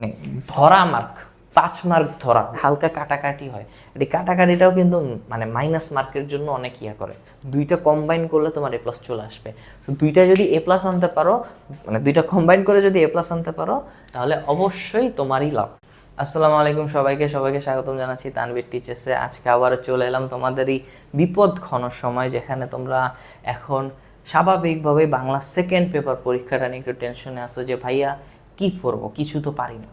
মানে ধরা mark, 5 mark ধরা, হালকা কাটাকাটি হয়। এই কাটাকাটিটাও কিন্তু মানে মাইনাস মার্কের জন্য অনেক ইয়া করে। দুইটা কম্বাইন করলে তোমার এ প্লাস চলে আসবে। তো দুইটা যদি এ প্লাস আনতে পারো, মানে দুইটা কম্বাইন করে যদি এ প্লাস আনতে পারো, তাহলে অবশ্যই তোমারই লাভ। আসসালামু আলাইকুম সবাইকে স্বাগতম জানাচ্ছি তানভীর টিচার্সে। আজকে আবারও চলে এলাম তোমাদের এই বিপদ ঘন সময়, যেখানে তোমরা এখন স্বাভাবিকভাবে বাংলা সেকেন্ড পেপার পরীক্ষাটা নিয়ে একটু টেনশনে আসো যে ভাইয়া কি পড়বো, কিছু তো পারি না।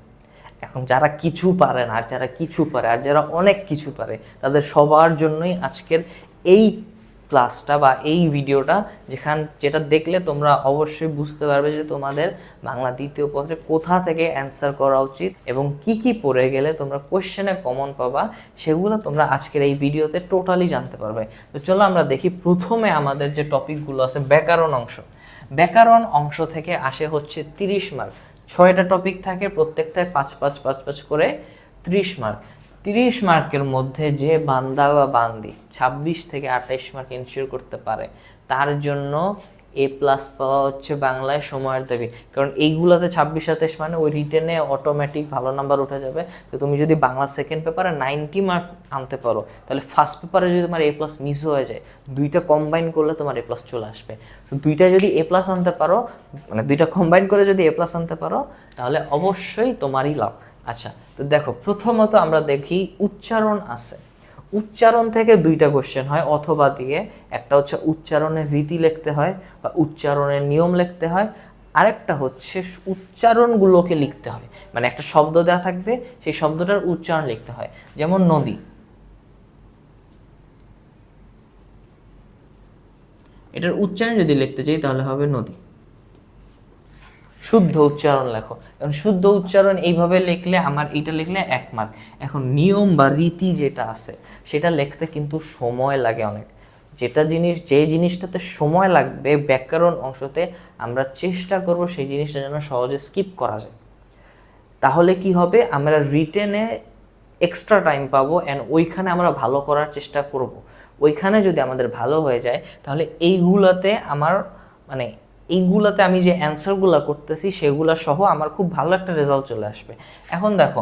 এখন যারা কিছু পারে না আর যারা কিছু পারে আর যারা অনেক কিছু পারে, তাদের সবার জন্যই আজকের এই ক্লাসটা বা এই ভিডিওটা, যেটা দেখলে তোমরা অবশ্যই বুঝতে পারবে যে তোমাদের বাংলা দ্বিতীয় পত্রে কোথা থেকে অ্যান্সার করা উচিত এবং কি কি পড়ে গেলে তোমরা কোশ্চেনে কমন পাবা, সেগুলো তোমরা আজকের এই ভিডিওতে টোটালি জানতে পারবে। তো চলো আমরা দেখি। প্রথমে আমাদের যে টপিকগুলো আছে, ব্যাকরণ অংশ থেকে আসে হচ্ছে 30 মার্ক। 6টা টপিক থাকে, প্রত্যেকটায় 5 করে 30 মার্ক। 30 মার্কের মধ্যে যে বান্দা বা বান্দি 26 থেকে 28 মার্ক এনশিওর করতে পারে, তার জন্য এ প্লাস পাওয়া হচ্ছে বাংলায় সময়ের দাবি। কারণ এইগুলোতে 26-27 মানে ওই রিটেনে অটোমেটিক ভালো নাম্বার উঠে যাবে। তো তুমি যদি বাংলা সেকেন্ড পেপারে 90 মার্ক আনতে পারো, তাহলে ফার্স্ট পেপারে যদি তোমার এ প্লাস মিস হয়ে যায়, দুইটা কম্বাইন করলে তোমার এ প্লাস চলে আসবে। তো দুইটা যদি এ প্লাস আনতে পারো, মানে দুইটা কম্বাইন করে যদি এ প্লাস আনতে পারো, তাহলে অবশ্যই তোমারই লাভ। আচ্ছা, তো দেখো, প্রথমত আমরা দেখি উচ্চারণ আছে। উচ্চারণ থেকে দুইটা কোশ্চেন হয় অথবা দিয়ে। একটা হচ্ছে উচ্চারণের রীতি লিখতে হয় বা উচ্চারণের নিয়ম লিখতে হয়, আরেকটা হচ্ছে উচ্চারণগুলোকে লিখতে হয়। মানে একটা শব্দ দেওয়া থাকবে, সেই শব্দটার উচ্চারণ লিখতে হয়। যেমন নদী, এটার উচ্চারণ যদি লিখতে চাই তাহলে হবে নদী। শুদ্ধ উচ্চারণ লেখো। এখন শুদ্ধ উচ্চারণ এইভাবে লিখলে, আমার এইটা লিখলে 1 মার্ক। এখন নিয়ম বা রীতি যেটা আছে, সেটা লিখতে কিন্তু সময় লাগে অনেক। যে জিনিসটাতে সময় লাগবে ব্যাকরণ অংশতে, আমরা চেষ্টা করব সেই জিনিসটা যেন সহজে স্কিপ করা যায়। তাহলে কি হবে, আমরা রিটেনে এক্সট্রা টাইম পাবো অ্যান্ড ওইখানে আমরা ভালো করার চেষ্টা করব। ওইখানে যদি আমাদের ভালো হয়ে যায়, তাহলে এইগুলাতে আমি যে অ্যান্সারগুলো করতেছি সেগুলো সহ আমার খুব ভালো একটা রেজাল্ট চলে আসবে। এখন দেখো,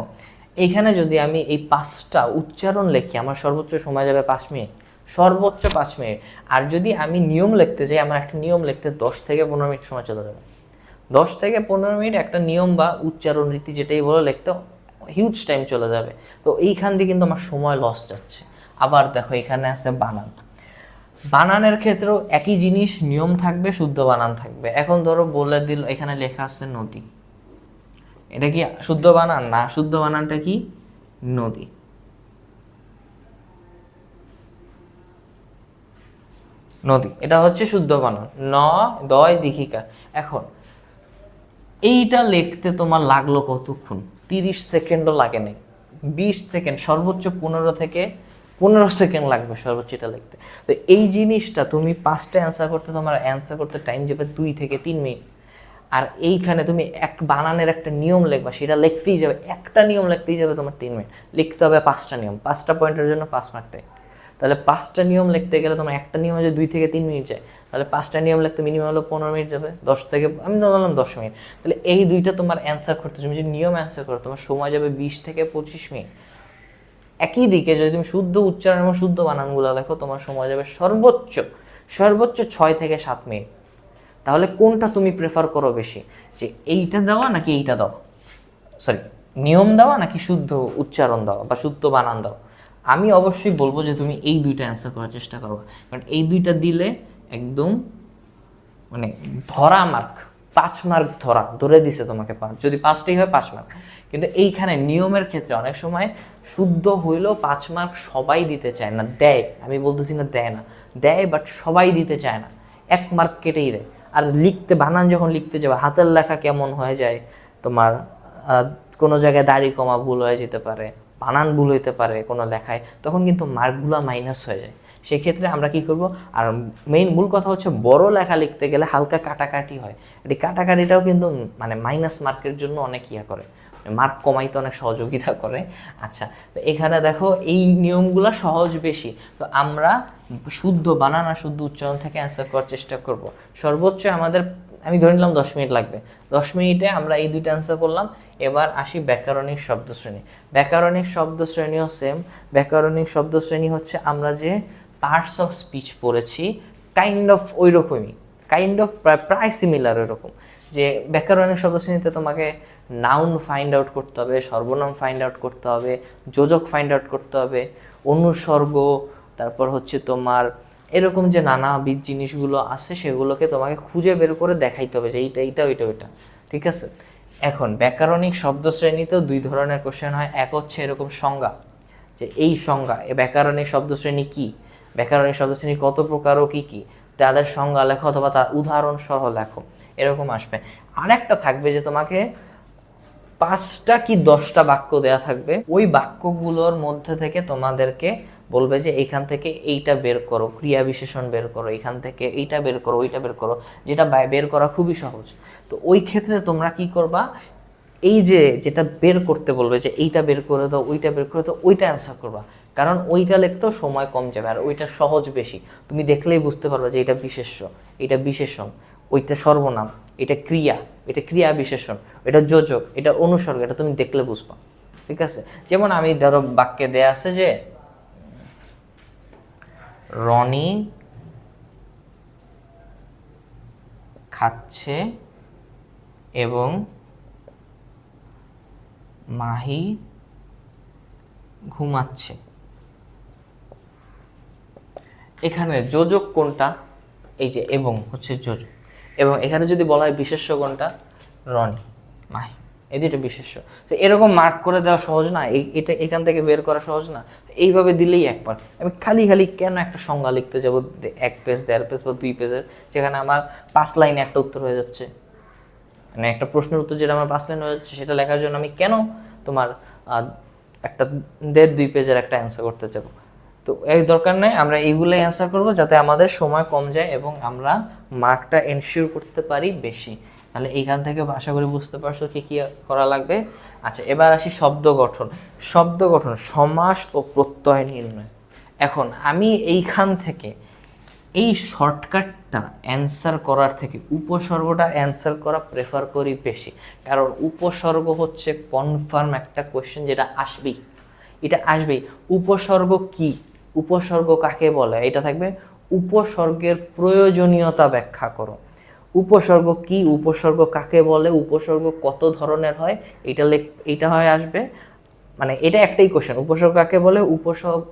এইখানে যদি আমি এই 5টা উচ্চারণ লিখি, আমার সর্বোচ্চ সময় যাবে 5 মিনিট, সর্বোচ্চ 5 মিনিট। আর যদি আমি নিয়ম লিখতে চাই, আমার একটা নিয়ম লিখতে 10 থেকে 15 মিনিট সময় চলে যাবে। 10 থেকে 15 মিনিট একটা নিয়ম বা উচ্চারণ রীতি যেটাই বলো লিখতে হিউজ টাইম চলে যাবে। তো এইখান দিয়ে কিন্তু আমার সময় লস যাচ্ছে। আবার দেখো, এখানে আছে বানানের ক্ষেত্রেও একই জিনিস, নিয়ম থাকবে, শুদ্ধ বানান থাকবে। এখন ধরো বলে দিল, এখানে লেখা আছে নদী, এটা কি শুদ্ধ বানান? না, শুদ্ধ বানানটা কি? নদী। নদী এটা হচ্ছে শুদ্ধ বানান, দয় দীঘিকা। এখন এইটা লিখতে তোমার লাগলো কতক্ষণ? 30 সেকেন্ডও লাগে নাই, 20 সেকেন্ড, সর্বোচ্চ 15 সেকেন্ড লাগবে সর্বোচ্চ এটা লিখতে। তো এই জিনিসটা তুমি 5টা অ্যান্সার করতে, তোমার অ্যান্সার করতে টাইম যাবে 2 থেকে 3 মিনিট। আর এইখানে তুমি এক বানানের একটা নিয়ম লিখবা, সেটা লিখতেই যাবে, একটা নিয়ম লিখতেই যাবে তোমার 3 মিনিট। লিখতে হবে 5টা নিয়ম, 5টা পয়েন্টের জন্য 5 মার্ক দেয়। তাহলে 5টা নিয়ম লিখতে গেলে তোমার একটা নিয়ম যদি 2 থেকে 3 মিনিট যায়, তাহলে 5টা নিয়ম লিখতে মিনিমাম হলো 15 মিনিট যাবে। 10 থেকে আমি বললাম 10 মিনিট। তাহলে এই দুইটা তোমার অ্যান্সার করতে, তুমি যদি নিয়ম অ্যান্সার করো, তোমার সময় যাবে 20 থেকে 25 মিনিট। একই দিকে যদি তুমি শুদ্ধ উচ্চারণ এবং শুদ্ধ বানানগুলো লেখো, তোমার সময় যাবে সর্বোচ্চ 6 থেকে 7 মিনিট। তাহলে কোনটা তুমি প্রেফার করো বেশি, যে এইটা দেওয়া নাকি এইটা দেওয়া, সরি, নিয়ম দেওয়া নাকি শুদ্ধ উচ্চারণ দেওয়া বা শুদ্ধ বানান দেওয়া? আমি অবশ্যই বলবো যে তুমি এই দুইটা অ্যান্সার করার চেষ্টা করো, কারণ এই দুইটা দিলে একদম মানে ধরা মার্ক, 5 মার্ক ধরে দিছে তোমাকে 5, যদি 5টাই হয় 5 মার্ক। কিন্তু এইখানে নিয়মের ক্ষেত্রে অনেক সময় শুদ্ধ হইলেও 5 মার্ক সবাই দিতে চায় না, দেয়, আমি বলতেছি না দেয় না, দেয়, বাট সবাই দিতে চায় না, 1 মার্ক কেটেই দেয়। আর বানান যখন লিখতে যাবে, হাতের লেখা কেমন হয়ে যায় তোমার, কোনো জায়গায় দাড়ি কমা ভুল হয়ে যেতে পারে, বানান ভুল হইতে পারে কোনো লেখায়, তখন কিন্তু মার্কগুলো মাইনাস হয়ে যায়। সেক্ষেত্রে আমরা কি করব? আর মূল কথা হচ্ছে, বড় লেখা লিখতে গেলে হালকা কাটাকাটি হয়। এই কাটাকাটিটাও কিন্তু মানে মাইনাস মার্কের জন্য অনেক ইয়া করে, মার্ক কমাইতে অনেক সহযোগিতা করে। আচ্ছা, তো এখানে দেখো এই নিয়মগুলো সহজ বেশি। তো আমরা শুদ্ধ বানান আর শুদ্ধ উচ্চারণ থেকে অ্যান্সার করার চেষ্টা করব। সর্বোচ্চ আমাদের, আমি ধরে নিলাম 10 মিনিট লাগবে, 10 মিনিটে আমরা এই দুইটা অ্যান্সার করলাম। এবার আসি ব্যাকরণিক শব্দশ্রেণী। ব্যাকরণিক শব্দশ্রেণীও সেম। ব্যাকরণিক শব্দশ্রেণী হচ্ছে আমরা যে পার্টস অফ স্পিচ পড়েছি কাইন্ড অফ ওই রকমই, কাইন্ড অফ প্রায় সিমিলার ওইরকম। যে ব্যাকরণিক শব্দশ্রেণীতে তোমাকে নাউন ফাইন্ড আউট করতে হবে, সর্বনাম ফাইন্ড আউট করতে হবে, যোজক ফাইন্ড আউট করতে হবে, অনুসর্গ, তারপর হচ্ছে তোমার এরকম যে নানাবিধ জিনিসগুলো আছে সেগুলোকে তোমাকে খুঁজে বের করে দেখাইতে হবে যে এইটা এইটা ওইটা ওইটা, ঠিক আছে। এখন ব্যাকরণিক শব্দশ্রেণীতেও দুই ধরনের কোশ্চেন হয়। এক হচ্ছে এরকম সংজ্ঞা, যে এই সংজ্ঞা, এ ব্যাকরণিক শব্দশ্রেণী কি, ব্যাকরণিক শব্দশ্রেণী কত প্রকার ও কী কী, তাদের সংজ্ঞা লেখো অথবা তার উদাহরণ সহ লেখো, এরকম আসবে। আরেকটা থাকবে যে তোমাকে 5টা কি 10টা বাক্য দেয়া থাকবে, ওই বাক্যগুলোর মধ্যে থেকে তোমাদেরকে বলবে যে এইখান থেকে এইটা বের করো, ক্রিয়া বিশেষণ বের করো, এইখান থেকে এইটা বের করো, ওইটা বের করো, যেটা বের করা খুবই সহজ। তো ওই ক্ষেত্রে তোমরা কি করবা, এই যে যেটা বের করতে বলবে যে এইটা বের করে দাও, ওইটা বের করে দাও, ওইটা অ্যান্সার করবা, কারণ ওইটা লিখতেও সময় কম যাবে আর ওইটা সহজ বেশি। তুমি দেখলেই বুঝতে পারবে যে এটা বিশেষ্য, এটা বিশেষণ, ওইটা সর্বনাম, এটা ক্রিয়া, এটা ক্রিয়া বিশেষণ, এটা যোজক, এটা অনুসর্গ, এটা তুমি দেখলে বুঝবা, ঠিক আছে। যেমন আমি ধরো বাক্যে দেয়া আছে যে রনি খাচ্ছে এবং মাহি ঘুমাচ্ছে। এখানে যোজক কোনটা, এই যে এবং হচ্ছে যোজক, এবং এখানে যদি বলা হয় বিশেষ্য কোনটা, রনি, মাহি, এই দুটো বিশেষ্য। তো এরকম মার্ক করে দেওয়া সহজ না, এটা এখান থেকে বের করা সহজ না। এইভাবে দিলেই একবার, আমি খালি খালি কেন একটা সংজ্ঞা লিখতে যাবো 1 পেজ 1.5 পেজ বা 2 পেজের, যেখানে আমার 5 লাইনে একটা উত্তর হয়ে যাচ্ছে, মানে একটা প্রশ্নের উত্তর যেটা আমার 5 লাইন হয়ে যাচ্ছে সেটা লেখার জন্য আমি কেন তোমার একটা 1.5-2 পেজের একটা অ্যান্সার করতে যাবো। তো এই দরকার নেই, আমরা এইগুলোই অ্যান্সার করবো যাতে আমাদের সময় কম যায় এবং আমরা মার্কটা এনশিওর করতে পারি বেশি। তাহলে এইখান থেকে আশা করি বুঝতে পারছো কি কী করা লাগবে। আচ্ছা, এবার আসি শব্দ গঠন। শব্দ গঠন, সমাস ও প্রত্যয় নির্ণয়। এখন আমি এইখান থেকে এই শর্টকাটটা অ্যান্সার করার থেকে উপসর্গটা অ্যান্সার করা প্রেফার করি বেশি, কারণ উপসর্গ হচ্ছে কনফার্ম একটা কোয়েশ্চেন যেটা আসবেই, এটা আসবেই। উপসর্গ কি, উপসর্গ কাকে বলে, এটা থাকবে উপসর্গের প্রয়োজনীয়তা ব্যাখ্যা করো। উপসর্গ কি, উপসর্গ কাকে বলে, উপসর্গ কত ধরনের হয়, এইটা হয় আসবে। মানে এটা একটাই কোশ্চেন, উপসর্গ কাকে বলে,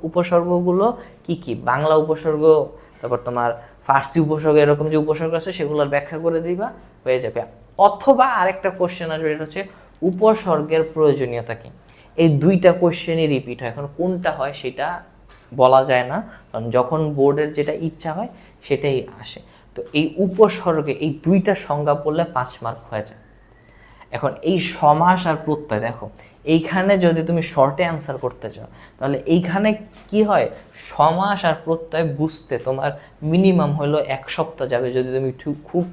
উপসর্গগুলো কি কি, বাংলা উপসর্গ, তারপর তোমার ফার্সি উপসর্গ, এরকম যে উপসর্গ আছে সেগুলোর ব্যাখ্যা করে দিবা, হয়ে যাবে। অথবা আরেকটা কোশ্চেন আসবে, এটা হচ্ছে উপসর্গের প্রয়োজনীয়তা কি। এই দুইটা কোশ্চেনই রিপিট হয়, এখন কোনটা হয় সেটা বলা যায় না, কারণ যখন বোর্ডের যেটা ইচ্ছা হয় সেটাই আসে। তো এই উপসর্গে এই দুইটা সংজ্ঞা পড়লে 5 মার্ক হয়ে যায়। এখন এই সমাস আর প্রত্যয় দেখো, এইখানে যদি তুমি শর্টে অ্যান্সার করতে চাও তাহলে এইখানে কি হয়, সমাস আর প্রত্যয় বুঝতে তোমার মিনিমাম হলো 1 সপ্তাহ যাবে। যদি তুমি খুব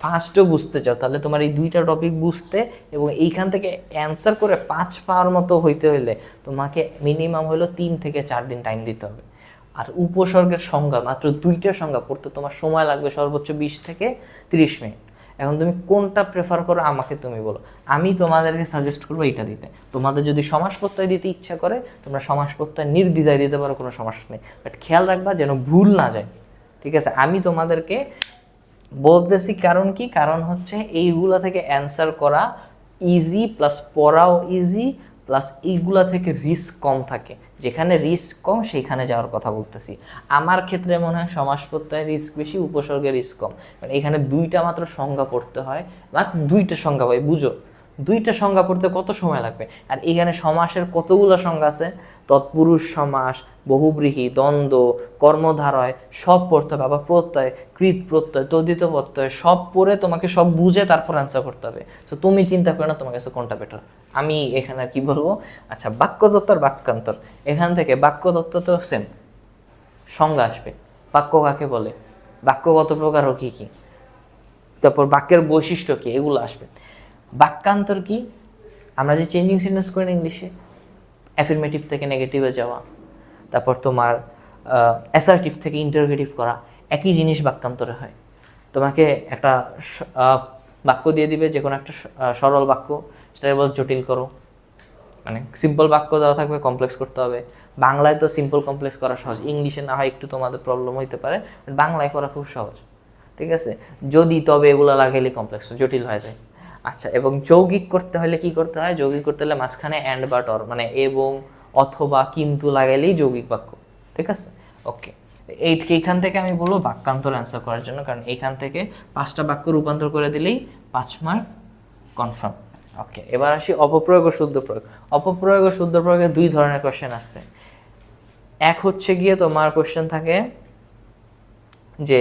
ফাস্টও বুঝতে চাও তাহলে তোমার এই দুইটা টপিক বুঝতে এবং এইখান থেকে অ্যান্সার করে 5 পাওয়ার মতো হইতে হইলে তোমাকে মিনিমাম হলো 3 থেকে 4 দিন টাইম দিতে হবে। আর উপসর্গের সংজ্ঞা, মাত্র 2টা সংজ্ঞা পড়তে তোমার সময় লাগবে সর্বোচ্চ 20 থেকে 30 মিনিট। এখন তুমি কোনটা প্রেফার করো আমাকে তুমি বলো, আমি তোমাদেরকে সাজেস্ট করবো এইটা দিতে। তোমাদের যদি সমাস প্রত্যয় দিতে ইচ্ছা করে তোমরা সমাস প্রত্যয় নির্দ্বিধায় দিতে পারো, কোনো সমস্যা নেই, বাট খেয়াল রাখবা যেন ভুল না যায়, ঠিক আছে। আমি তোমাদেরকে বলতেছি কারণ কি, কারণ হচ্ছে এইগুলা থেকে অ্যান্সার করা ইজি, প্লাস পড়াও ইজি, প্লাস এইগুলা থেকে রিস্ক কম থাকে। যেখানে রিস্ক কম সেইখানে যাওয়ার কথা বলতেছি। আমার ক্ষেত্রে মনে হয় সমাস প্রত্যয়ের রিস্ক বেশি, উপসর্গের রিস্ক কম, কারণ এখানে 2টা মাত্র সংজ্ঞা পড়তে হয়, মাত্র 2টা সংজ্ঞা ভাই, বুঝো 2টা সংজ্ঞা পড়তে কত সময় লাগবে। আর এখানে সমাসের কতগুলো সংজ্ঞা আছে, তৎপুরুষ সমাস, বহুব্রীহি, দ্বন্দ্ব, কর্মধারয় সব পড়তে হবে, আবার প্রত্যয়, কৃত প্রত্যয়, তদ্ধিত প্রত্যয় সব পড়ে তোমাকে সব বুঝে তারপর অ্যান্সার করতে হবে। তো তুমি চিন্তা করো না তোমার কাছে কোনটা বেটার। আমি এখানে আর কি বলবো, আচ্ছা বাক্যতত্ত্ব আর বাক্যান্তর, এখান থেকে বাক্যতত্ত্ব তো সেম, সংজ্ঞা আসবে, বাক্য কাকে বলে, বাক্য কত প্রকার ও কী কী, তারপর বাক্যের বৈশিষ্ট্য কী, এগুলো আসবে। বাক্যান্তর কি, আমরা যে চেঞ্জিং সেন্টেন্স করি না ইংলিশে, অ্যাফার্মেটিভ থেকে নেগেটিভে যাওয়া, তারপর তোমার অ্যাসার্টিভ থেকে ইন্টারোগেটিভ করা, একই জিনিস বাক্যান্তরে হয়। তোমাকে একটা বাক্য দিয়ে দিবে, যে কোনো একটা সরল বাক্য, সেটা বল জটিল করো, মানে সিম্পল বাক্য দেওয়া থাকবে, কমপ্লেক্স করতে হবে। বাংলায় তো সিম্পল কমপ্লেক্স করা সহজ, ইংলিশে না হয় একটু তোমাদের প্রবলেম হইতে পারে, বাট বাংলায় করা খুব সহজ, ঠিক আছে। যদি তবে এগুলো লাগাইলে কমপ্লেক্স জটিল হয়ে যায়। আচ্ছা, এবং যৌগিক করতে হলে কি করতে হয়? যৌগিক করতে হলে মাঝখানে অ্যান্ড বা অর, মানে এবং অথবা কিন্তু লাগাইলেই যৌগিক বাক্য, ঠিক আছে। ওকে, এইখান থেকে আমি বলবো বাক্যান্তর অ্যান্সার করার জন্য, কারণ এইখান থেকে 5টা বাক্য রূপান্তর করে দিলেই 5 মার্ক কনফার্ম। ওকে, এবার আসি অপপ্রয়োগ ও শুদ্ধ প্রয়োগ। অপপ্রয়োগ ও শুদ্ধ প্রয়োগে 2 ধরনের কোশ্চেন আসছে। এক হচ্ছে গিয়ে তোমার কোশ্চেন থাকে যে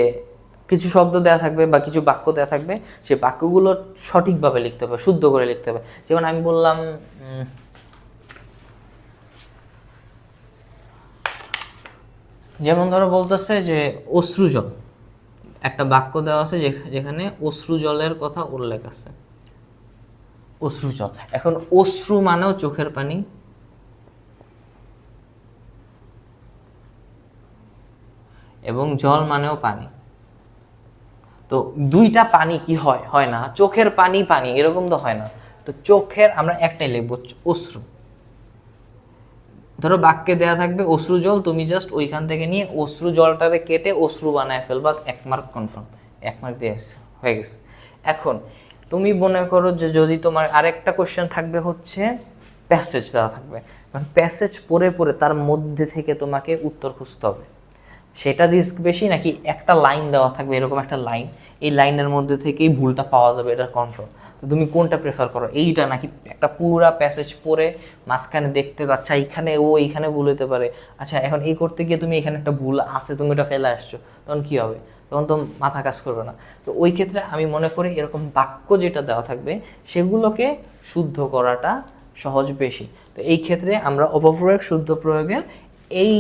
কিছু শব্দ দেওয়া থাকবে বা কিছু বাক্য দেওয়া থাকবে, সেই বাক্যগুলো সঠিকভাবে লিখতে হবে, শুদ্ধ করে লিখতে হবে। যেমন আমি বললাম যেমন ধরো বলতেছে যে অশ্রুজল, একটা বাক্য দেওয়া আছে যেখানে অশ্রুজলের কথা উল্লেখ আছে, অশ্রুজল। এখন অশ্রু মানেও চোখের পানি, এবং জল মানেও পানি। তো দুইটা পানি কি হয়? হয় না। চোখের পানি পানি এরকম তো হয় না। তো চোখের আমরা একটাই লিখবো, অশ্রু। ধরো বাক্যে দেয়া থাকবে অশ্রু জল, তুমি জাস্ট ওইখান থেকে নিয়ে অশ্রু জলটারে কেটে অশ্রু বানায় ফেলবা, 1 মার্ক কনফার্ম, 1 মার্ক দিয়ে হয়ে গেছে। এখন তুমি মনে করো যে যদি তোমার আরেকটা কোশ্চেন থাকবে হচ্ছে প্যাসেজ দেওয়া থাকবে, মানে প্যাসেজ পড়ে পড়ে তার মধ্যে থেকে তোমাকে উত্তর খুঁজতে হবে, সেটা রিস্ক বেশি নাকি একটা লাইন দেওয়া থাকবে, এরকম একটা লাইন, এই লাইনের মধ্যে থেকেই ভুলটা পাওয়া যাবে, এটা কনফার্ম। তো তুমি কোনটা প্রেফার করো, এইটা নাকি একটা পুরা প্যাসেজ পড়ে মাঝখানে দেখতে, আচ্ছা এইখানে ও এইখানে ভুল হতে পারে, আচ্ছা এখন এই করতে গিয়ে তুমি এখানে একটা ভুল আছে, তুমি এটা ফেলে আসছো, তখন কি হবে? তখন তো মাথা কাজ করবে না। তো ওই ক্ষেত্রে আমি মনে করি এরকম বাক্য যেটা দেওয়া থাকবে সেগুলোকে শুদ্ধ করাটা সহজ বেশি। তো এই ক্ষেত্রে আমরা অপপ্রয়োগ শুদ্ধ প্রয়োগের এই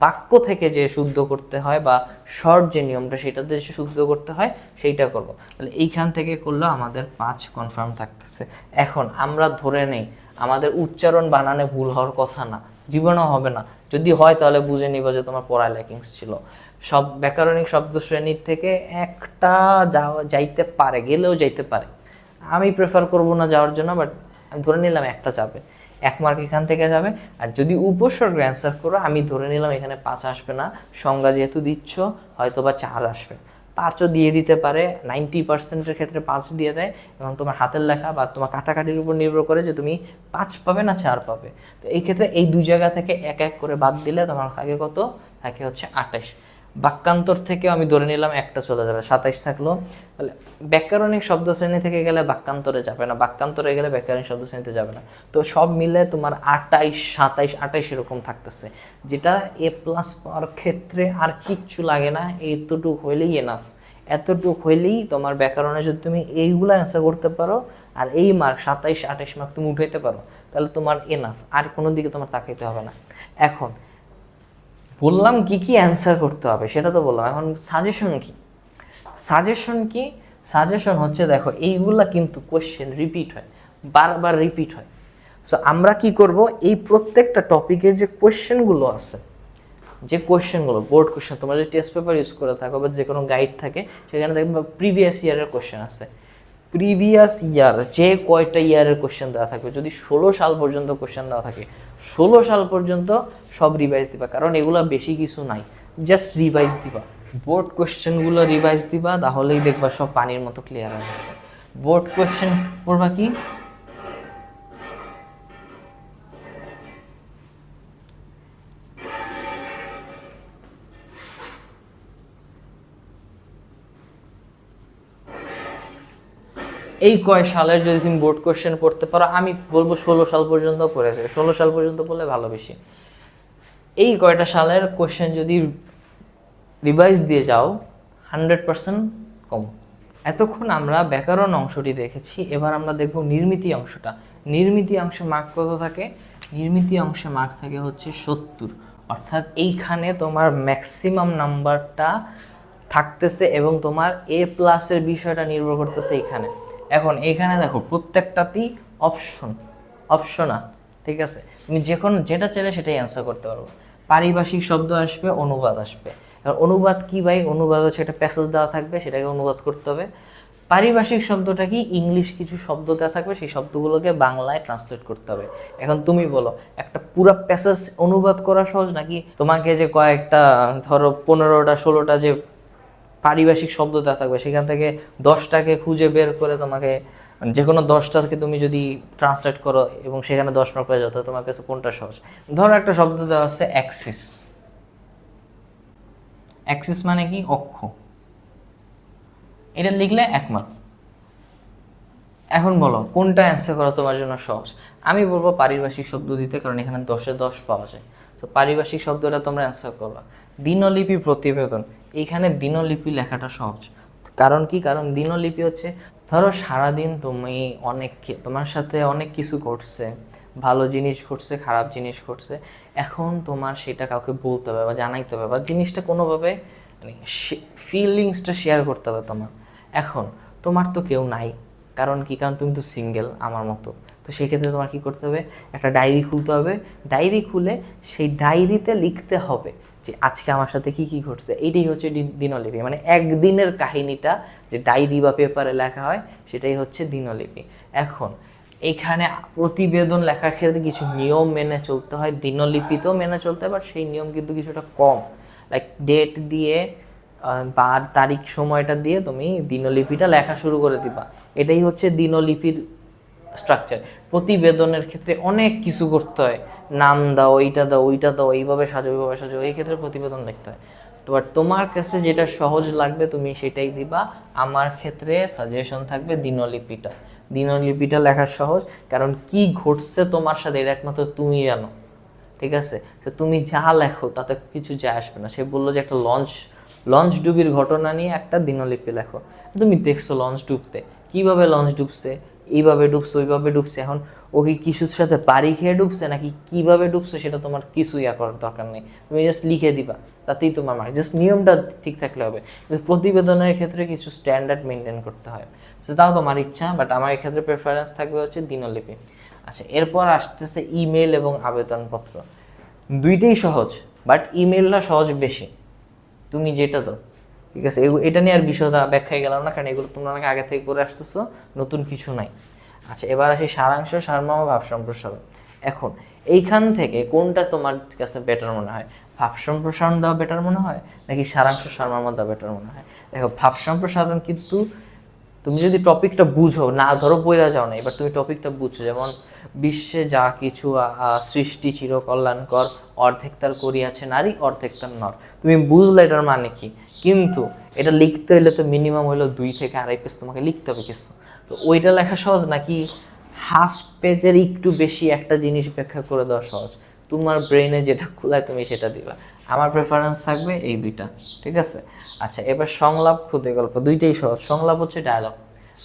বাক্য থেকে যে শুদ্ধ করতে হয় বা শর্ট যে নিয়মটা সেটাতে যে শুদ্ধ করতে হয় সেইটা করব। তাহলে এইখান থেকে করলেও আমাদের 5 কনফার্ম থাকতেছে। এখন আমরা ধরে নেই আমাদের উচ্চারণ বানানে ভুল হওয়ার কথা না, জীবনেও হবে না। যদি হয় তাহলে বুঝে নিব যে তোমার পড়ায় ল্যাকিংস ছিল। সব ব্যাকরণিক শব্দ শ্রেণীর থেকে একটা যাইতে পারে, গেলেও যাইতে পারে। আমি প্রেফার করব না যাওয়ার জন্য, বাট আমি ধরে নিলাম একটা যাবে, 1 মার্ক এখান থেকে যাবে। আর যদি উপসর্গ অ্যান্সার করো, আমি ধরে নিলাম এখানে 5 আসবে না, সংজ্ঞা যেহেতু দিচ্ছ হয়তো বা 4 আসবে, 5ও দিয়ে দিতে পারে, 90%-এর ক্ষেত্রে 5 দিয়ে দেয়। এবং তোমার হাতের লেখা বা তোমার কাটাকাটির উপর নির্ভর করে যে তুমি 5 পাবে না 4 পাবে। তো এই ক্ষেত্রে এই 2 জায়গা থেকে এক এক করে বাদ দিলে তোমার থাকে কত? থাকে হচ্ছে 28। বাক্যান্তর থেকেও আমি ধরে নিলাম একটা চলে যাবে, 27 থাকলো। তাহলে ব্যাকরণিক শব্দ শ্রেণী থেকে গেলে বাক্যান্তরে যাবে না, বাক্যান্তরে গেলে ব্যাকরণিক শব্দ শ্রেণীতে যাবে না। তো সব মিলে তোমার 28, 27, 28 এরকম থাকতেছে, যেটা এ প্লাস পাওয়ার ক্ষেত্রে আর কিচ্ছু লাগে না, এতটুকু হইলেই এনাফ। এতটুকু হইলেই তোমার ব্যাকরণে যদি তুমি এইগুলো অ্যান্সার করতে পারো আর এই মার্ক 27, 28 মার্ক তুমি উঠাইতে পারো, তাহলে তোমার এনাফ, আর কোনো দিকে তোমার তাকাইতে হবে না। এখন বললাম কি কি অ্যান্সার করতে হবে সেটা তো বললাম, এখন সাজেশন কি? সাজেশন কি? সাজেশন হচ্ছে দেখো এইগুলা কিন্তু কোশ্চেন রিপিট হয়, বারবার রিপিট হয়। সো আমরা কি করব, এই প্রত্যেকটা টপিকের যে কোশ্চেনগুলো আছে, যে কোশ্চেনগুলো বোর্ড কোশ্চেন, তোমরা যদি টেস্ট পেপার ইউজ করে থাকো বা যে কোনো গাইড থাকে সেখানে দেখবে প্রিভিয়াস ইয়ারের কোশ্চেন আছে, প্রিভিয়াস ইয়ার যে কয়টা ইয়ারের কোশ্চেন দেওয়া থাকবে, যদি 16 সাল পর্যন্ত কোশ্চেন দেওয়া থাকে 16 সাল পর্যন্ত সব রিভাইজ দিবা, কারণ এগুলো বেশি কিছু নাই, জাস্ট রিভাইজ দিবা। বোর্ড কোশ্চেনগুলো রিভাইজ দিবা, তাহলেই দেখবা সব পানির মতো ক্লিয়ার হয়ে গেছে। বোর্ড কোশ্চেন পড়বা কি? এই কয় সালের যদি তুমি বোর্ড কোশ্চেন পড়তে পারো, আমি বলবো 16 সাল পর্যন্ত পড়েছে, 16 সাল পর্যন্ত পড়লে ভালো বেশি। এই কয়টা সালের কোশ্চেন যদি রিভাইজ দিয়ে যাও 100% কম। এতক্ষণ আমরা ব্যাকরণ অংশটি দেখেছি, এবার আমরা দেখব নির্মিতি অংশটা। নির্মিতি অংশে মার্ক কত থাকে? নির্মিতি অংশে মার্ক থাকে হচ্ছে 70, অর্থাৎ এইখানে তোমার ম্যাক্সিমাম নাম্বারটা থাকতেছে এবং তোমার এ প্লাসের বিষয়টা নির্ভর করতেছে এইখানে। এখন এইখানে দেখো প্রত্যেকটাতেই অপশনাল, ঠিক আছে, তুমি যেটা চাইলে সেটাই অ্যান্সার করতে পারবো। পারিভাষিক শব্দ আসবে, অনুবাদ আসবে। এবার অনুবাদ কি ভাই? অনুবাদ হচ্ছে একটা প্যাসেজ দেওয়া থাকবে, সেটাকে অনুবাদ করতে হবে। পারিভাষিক শব্দটা কি, ইংলিশ কিছু শব্দ দেওয়া থাকবে, সেই শব্দগুলোকে বাংলায় ট্রান্সলেট করতে হবে। এখন তুমি বলো একটা পুরো প্যাসেজ অনুবাদ করা সহজ নাকি তোমাকে যে কয়েকটা ধরো 15টা 16টা যে পারিভাষিক শব্দ দেওয়া থাকবে সেখান থেকে 10টাকে খুঁজে বের করে তোমাকে যে কোনো 10টাকে তুমি যদি ট্রান্সলেট করো এবং সেখানে 10 মার্ক পেয়ে যাও, তো তোমার কাছে কোনটা সহজ? ধরো একটা শব্দ দেওয়া আছে অ্যাক্সিস। অ্যাক্সিস মানে কি? অক্ষ। এটা লিখলে 1 মার্ক। এখন বলো কোনটা অ্যান্সার করা তোমার জন্য সহজ? আমি বলবো পারিভাষিক শব্দ দিতে, কারণ এখানে 10-এ 10 পাওয়া যায়। তো পারিভাষিক শব্দটা তোমরা অ্যান্সার করবা। দিনলিপি প্রতিবেদন, এইখানে দিনলিপি লেখাটা সহজ। কারণ কি? কারণ দিনলিপি হচ্ছে ধরো সারাদিন তুমি তোমার সাথে অনেক কিছু ঘটছে, ভালো জিনিস ঘটছে, খারাপ জিনিস ঘটছে, এখন তোমার সেটা কাউকে বলতে হবে বা জানাইতে হবে বা জিনিসটা কোনোভাবে মানে ফিলিংসটা শেয়ার করতে হবে তোমার। এখন তোমার তো কেউ নাই, কারণ কি? কারণ তুমি তো সিঙ্গেল আমার মতো। তো সেক্ষেত্রে তোমার কী করতে হবে? একটা ডায়েরি খুলতে হবে। ডায়েরি খুলে সেই ডায়েরিতে লিখতে হবে যে আজকে আমার সাথে কি কি ঘটছে। এইটাই হচ্ছে দিনলিপি, মানে একদিনের কাহিনীটা যে ডায়েরি বা পেপারে লেখা হয় সেটাই হচ্ছে দিনলিপি। এখন এইখানে প্রতিবেদন লেখার ক্ষেত্রে কিছু নিয়ম মেনে চলতে হয়, দিনলিপিতেও মেনে চলতে হয়, বাট সেই নিয়ম কিন্তু কিছুটা কম। লাইক ডেট দিয়ে বার তারিখ সময়টা দিয়ে তুমি দিনলিপিটা লেখা শুরু করে দিবা। এটাই হচ্ছে দিনলিপির স্ট্রাকচার। প্রতিবেদনের ক্ষেত্রে অনেক কিছু করতে হয়, নাম দাও, এইটা দাও, ওইটা দাও, এইভাবে সাজো, ওইভাবে সাজো, এই ক্ষেত্রে প্রতিবেদন লিখতে হয়। তো বাট তোমার কাছে যেটা সহজ লাগবে তুমি সেটাই দিবা। আমার ক্ষেত্রে সাজেশন থাকবে দিনলিপিটা। দিনলিপিটা লেখা সহজ, কারণ কি ঘটছে তোমার সাথে এটা একমাত্র তুমি জানো, ঠিক আছে? তো তুমি যা লেখো তাতে কিছু যায় আসবে না। সে বললো যে একটা লঞ্চ ডুবির ঘটনা নিয়ে একটা দিনলিপি লেখো। তুমি দেখছো লঞ্চ ডুবতে, কিভাবে লঞ্চ ডুবছে, এইভাবে ডুবছে, ওইভাবে ডুবছে। এখন ও কি কিছুর সাথে পাড়ি খেয়ে ডুবছে নাকি কিভাবে ডুবছে সেটা তোমার কিছু করার দরকার নেই, তুমি জাস্ট লিখে দিবা, তাতেই তোমার মার্ক। জাস্ট নিয়মটা ঠিক থাকলে হবে। কিন্তু প্রতিবেদনের ক্ষেত্রে কিছু স্ট্যান্ডার্ড মেনটেন করতে হয়। সো তাও তোমার ইচ্ছা, বাট আমার এক্ষেত্রে প্রেফারেন্স থাকবে হচ্ছে দিনলিপি। আচ্ছা, এরপর আসতেছে ইমেল এবং আবেদনপত্র। দুইটাই সহজ, বাট ইমেলটা সহজ বেশি, তুমি যেটা দাও, ঠিক আছে? এটা নিয়ে আর বিশদা ব্যাখ্যায় গেলাম না, কারণ এগুলো তোমরা অনেক আগে থেকে করে আসতেছো, নতুন কিছু নাই। আচ্ছা, এবার আসি সারাংশ, সারমর্ম, ভাব সম্প্রসারণ। এখন এইখান থেকে কোনটা তোমার কাছে বেটার মনে হয়? ভাব সম্প্রসারণ দেওয়া বেটার মনে হয় নাকি সারাংশ সারমর্ম দেওয়া বেটার মনে হয়? দেখো, ভাব সম্প্রসারণ কিন্তু তুমি যদি টপিকটা বুঝো, না ধরো বইরা যাও না, এবার তুমি টপিকটা বুঝছো, যেমন বিশ্বে যা কিছু সৃষ্টি চিরকল্যাণকর, অর্ধেক তার করিয়াছে নারী, অর্ধেক তার নর। তুমি বুঝলে এটার মানে কি, কিন্তু এটা লিখতে হলে তো মিনিমাম হলো 2 থেকে 2.5 পেজ তোমাকে লিখতে হবে কিছু। তো ওইটা লেখা সহজ নাকি হাফ পেজের একটু বেশি একটা জিনিস ব্যাখ্যা করে দেওয়া সহজ? তোমার ব্রেনে যেটা খোলায় তুমি সেটা দিবা। আমার প্রেফারেন্স থাকবে এই দুইটা, ঠিক আছে? আচ্ছা, এবার সংলাপ, ক্ষুদে গল্প, দুইটাই সহজ। সংলাপ হচ্ছে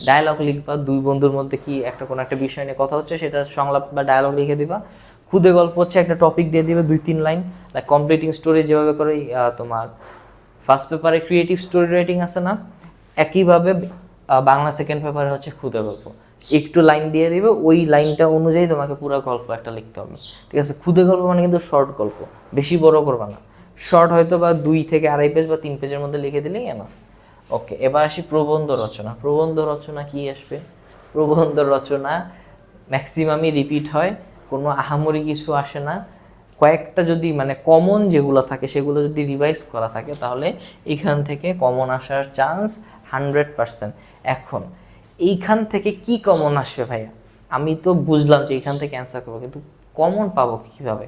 ডায়ালগ লিখবা, দুই বন্ধুর মধ্যে কি কোনো একটা বিষয় নিয়ে কথা হচ্ছে, সেটা সংলাপ বা ডায়ালগ লিখে দিবা। ক্ষুদে গল্প হচ্ছে একটা টপিক দিয়ে দিবে 2-3 লাইন, লাইক কমপ্লিটিং স্টোরি, যেভাবে করে তোমার ফার্স্ট পেপারে ক্রিয়েটিভ স্টোরি রাইটিং আছে না, একইভাবে বাংলা সেকেন্ড পেপারে হচ্ছে ক্ষুদে গল্প। একটু লাইন দিয়ে দিবে, ওই লাইনটা অনুযায়ী তোমাকে পুরো গল্প একটা লিখতে হবে, ঠিক আছে? ক্ষুদে গল্প মানে কিন্তু শর্ট গল্প, বেশি বড় করবা না। শর্ট হয়তো বা 2 থেকে 2.5 পেজ বা 3 পেজের মধ্যে লিখে দিলেই এনাফ। ওকে, এবার আসি প্রবন্ধ রচনা। প্রবন্ধ রচনা কি আসবে? প্রবন্ধ রচনা ম্যাক্সিমামই রিপিট হয়, কোনো আহামরি কিছু আসে না। কয়েকটা যদি মানে কমন যেগুলো থাকে সেগুলো যদি রিভাইজ করা থাকে তাহলে এইখান থেকে কমন আসার চান্স 100%। এখন এইখান থেকে কি কমন আসবে ভাইয়া? আমি তো বুঝলাম যে এইখান থেকে অ্যান্সার করবো, কিন্তু কমন পাবো কীভাবে?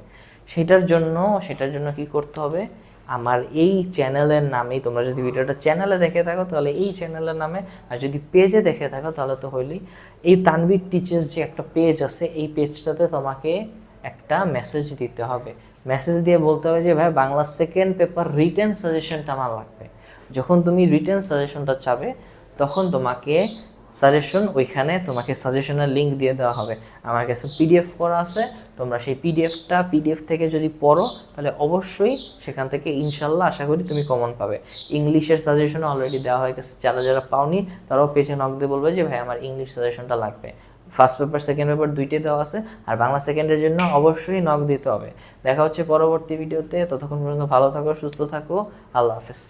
সেটার জন্য কি করতে হবে? আমার এই চ্যানেলের নামেই, তোমরা যদি ভিডিওটা চ্যানেলে দেখে থাকো তাহলে এই চ্যানেলের নামে, আর যদি পেজে দেখে থাকো তাহলে তো হইলেই এই তানভীর টিচার্স যে একটা পেজ আছে, এই পেজটাতে তোমাকে একটা মেসেজ দিতে হবে। মেসেজ দিয়ে বলতে হবে যে ভাই বাংলা সেকেন্ড পেপার রিটেন সাজেশনটা আমার লাগবে। যখন তুমি রিটেন সাজেশনটা চাবে তখন তোমাকে ওইখানে তোমাকে সাজেশনের লিঙ্ক দিয়ে দেওয়া হবে। আমার কাছে পিডিএফ করা আছে, তোমরা সেই পিডিএফ থেকে যদি পড়ো তাহলে অবশ্যই সেখান থেকে ইনশাল্লাহ আশা করি তুমি কমন পাবে। ইংলিশের সাজেশনও অলরেডি দেওয়া হয়ে গেছে, যারা পাওনি তারাও পেজে নক দিয়ে বলবে যে ভাই আমার ইংলিশ সাজেশনটা লাগবে। ফার্স্ট পেপার সেকেন্ড পেপার দুইটাই দেওয়া আছে, আর বাংলা সেকেন্ডের জন্য অবশ্যই নক দিতে হবে। দেখা হচ্ছে পরবর্তী ভিডিওতে, ততক্ষণ পর্যন্ত ভালো থাকো, সুস্থ থাকো, আল্লাহ হাফেজ।